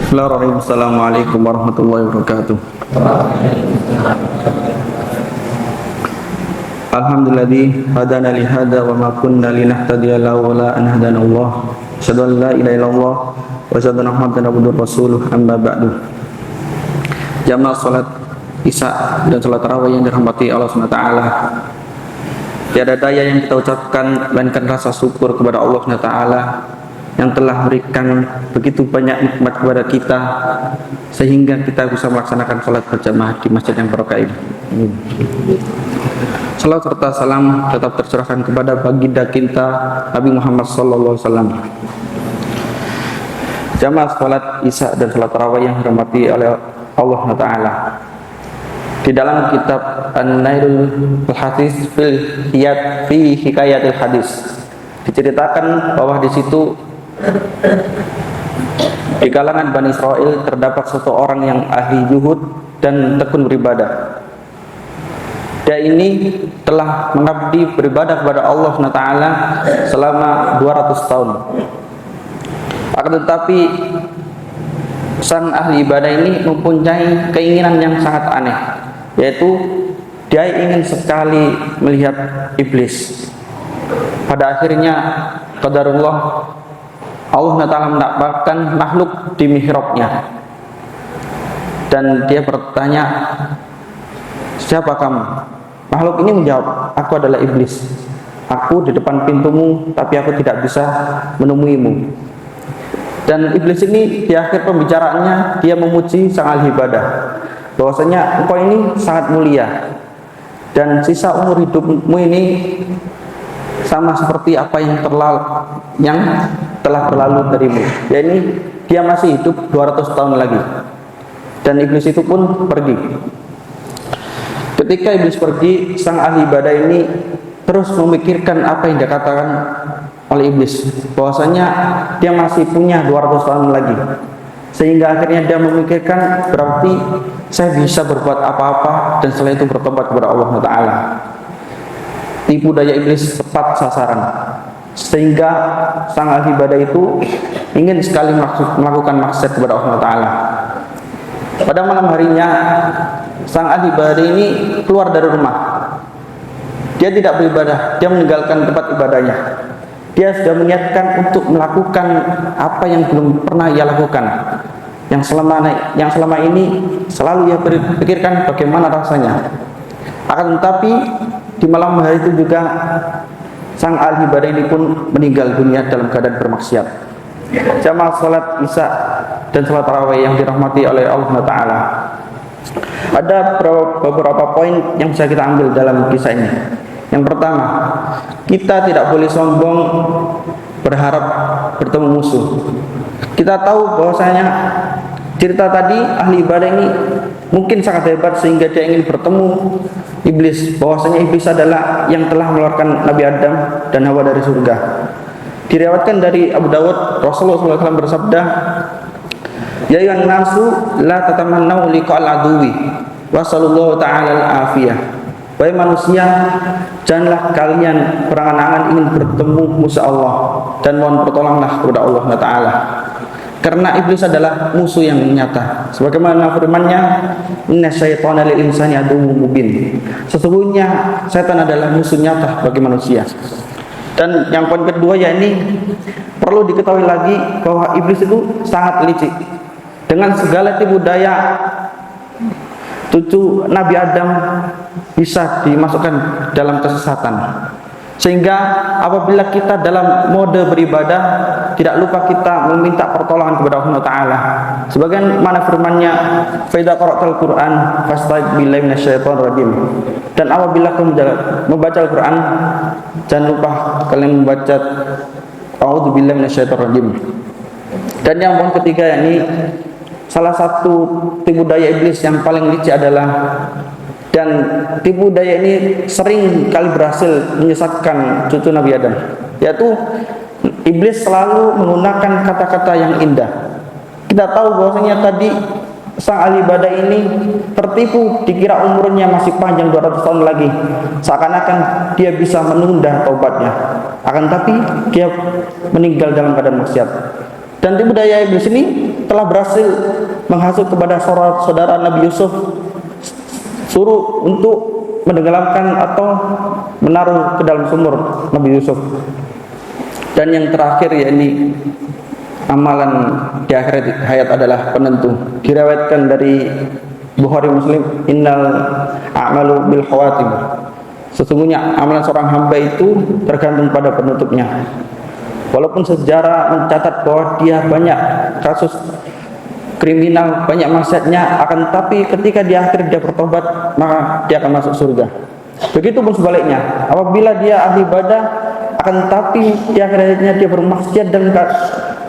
Bismillahirrahmanirrahim. Assalamualaikum warahmatullahi wabarakatuh. Alhamdulilladzi hadana li hada wa ma kunna linahtadiya laula an hadana Allah. Asyhadu an la ilaha illallah wa asyhadu anna Muhammadan abduhu rasuluh, amma ba'du. Jamaah salat Isya dan salat tarawih yang dirahmati Allah Subhanahu wa taala. Tiada daya yang kita ucapkan melainkan rasa syukur kepada Allah Subhanahu wa taala yang telah memberikan begitu banyak nikmat kepada kita sehingga kita bisa melaksanakan salat berjamaah di masjid yang barokah ini. Salat serta salam tetap tercurahkan kepada baginda kita Nabi Muhammad sallallahu alaihi wasallam. Jamaah salat Isya dan salat tarawih yang dirahmati oleh Allah Taala. Di dalam kitab An-Nailul Hadis fi Hikayatil Hadis diceritakan bahwa di situ di kalangan Bani Israel terdapat satu orang yang ahli zuhud dan tekun beribadah. Dia ini telah mengabdi beribadah kepada Allah SWT selama 200 tahun. Akan tetapi sang ahli ibadah ini mempunyai keinginan yang sangat aneh, yaitu dia ingin sekali melihat iblis. Pada akhirnya qadarullah Allah Ta'ala mendapatkan makhluk di mihrabnya, dan dia bertanya, siapa kamu? Makhluk ini menjawab, aku adalah iblis. Aku di depan pintumu, tapi aku tidak bisa menemuimu. Dan iblis ini di akhir pembicaraannya dia memuji sang ahli ibadah, bahwasanya engkau ini sangat mulia dan sisa umur hidupmu ini sama seperti apa yang telah berlalu darimu. Ya, ini dia masih hidup 200 tahun lagi. Dan iblis itu pun pergi. Ketika iblis pergi, sang ahli ibadah ini terus memikirkan apa yang dikatakan oleh iblis, bahwasanya dia masih punya 200 tahun lagi. Sehingga akhirnya dia memikirkan, berarti saya bisa berbuat apa-apa dan setelah itu bertobat kepada Allah Ta'ala. Tipu daya iblis tepat sasaran, sehingga sang ahli ibadah itu ingin sekali melakukan maksiat kepada Allah Ta'ala. Pada malam harinya sang ahli ibadah ini keluar dari rumah. Dia tidak beribadah, dia meninggalkan tempat ibadahnya. Dia sudah menyiapkan untuk melakukan apa yang belum pernah ia lakukan, yang selama ini selalu ia pikirkan bagaimana rasanya. Akan tetapi di malam hari itu juga sang ahli ibadah ini pun meninggal dunia dalam keadaan bermaksiat. Jamaah salat Isya dan salat tarawih yang dirahmati oleh Allah Ta'ala, ada beberapa poin yang bisa kita ambil dalam kisah ini. Yang pertama, kita tidak boleh sombong berharap bertemu musuh. Kita tahu bahwasanya cerita tadi ahli ibadah ini mungkin sangat hebat sehingga dia ingin bertemu iblis, bahwasanya iblis adalah yang telah mengeluarkan Nabi Adam dan Hawa dari surga. Diriwayatkan dari Abu Dawud, Rasulullah SAW bersabda, ya ayyuhan nasu la tatamannu liqa'al aduwi wa sallallahu ta'ala al-afiyah. Wahai manusia, janganlah kalian berangan-angan ingin bertemu musuh Allah, dan mohon pertolonganlah kepada Allah Ta'ala, karena iblis adalah musuh yang nyata. Sebagaimana firman-Nya, inna syaitana lil insani aduwwun mubin. Sesungguhnya setan adalah musuh nyata bagi manusia. Dan yang poin kedua, yakni perlu diketahui lagi bahwa iblis itu sangat licik. Dengan segala tipu daya, cucu Nabi Adam bisa dimasukkan dalam kesesatan. Sehingga apabila kita dalam mode beribadah, tidak lupa kita meminta pertolongan kepada Allah Ta'ala. Sebagaimana firman-Nya, fa idza qara'tal Qur'an fasta'idz billahi minasyaitonir rajim. Dan apabila kamu membaca Al-Qur'an, jangan lupa kalian membaca a'udzubillahi minasyaitonir rajim. Dan yang poin ketiga, yakni salah satu tipu daya iblis yang paling licik adalah, dan tipu daya ini sering kali berhasil menyesatkan cucu Nabi Adam, yaitu iblis selalu menggunakan kata-kata yang indah. Kita tahu bahwasanya tadi sang ahli ibadah ini tertipu, dikira umurnya masih panjang 200 tahun lagi, seakan-akan dia bisa menunda taubatnya. Akan tapi dia meninggal dalam keadaan maksiat. Dan tipu daya iblis ini telah berhasil menghasut kepada saudara Nabi Yusuf, suruh untuk menenggelamkan atau menaruh ke dalam sumur Nabi Yusuf. Dan yang terakhir, yakni amalan di akhir hayat adalah penentu. Diriwayatkan dari Bukhari Muslim, innal a'malu bil khawatim. Sesungguhnya amalan seorang hamba itu tergantung pada penutupnya. Walaupun sejarah mencatat bahwa dia banyak kasus kriminal, banyak maksiatnya, akan tapi ketika di akhir dia bertobat, maka dia akan masuk surga. Begitupun sebaliknya, apabila dia ahli ibadah, akan tapi di akhirnya dia bermaksiat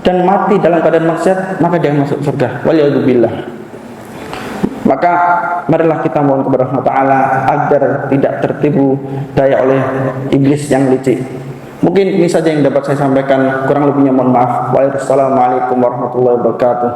dan mati dalam keadaan maksiat, maka dia akan masuk surga. Waliyadzubillah. Maka marilah kita mohon kepada Allah Ta'ala agar tidak tertipu daya oleh iblis yang licik. Mungkin ini saja yang dapat saya sampaikan, kurang lebihnya mohon maaf. Wassalamualaikum warahmatullahi wabarakatuh.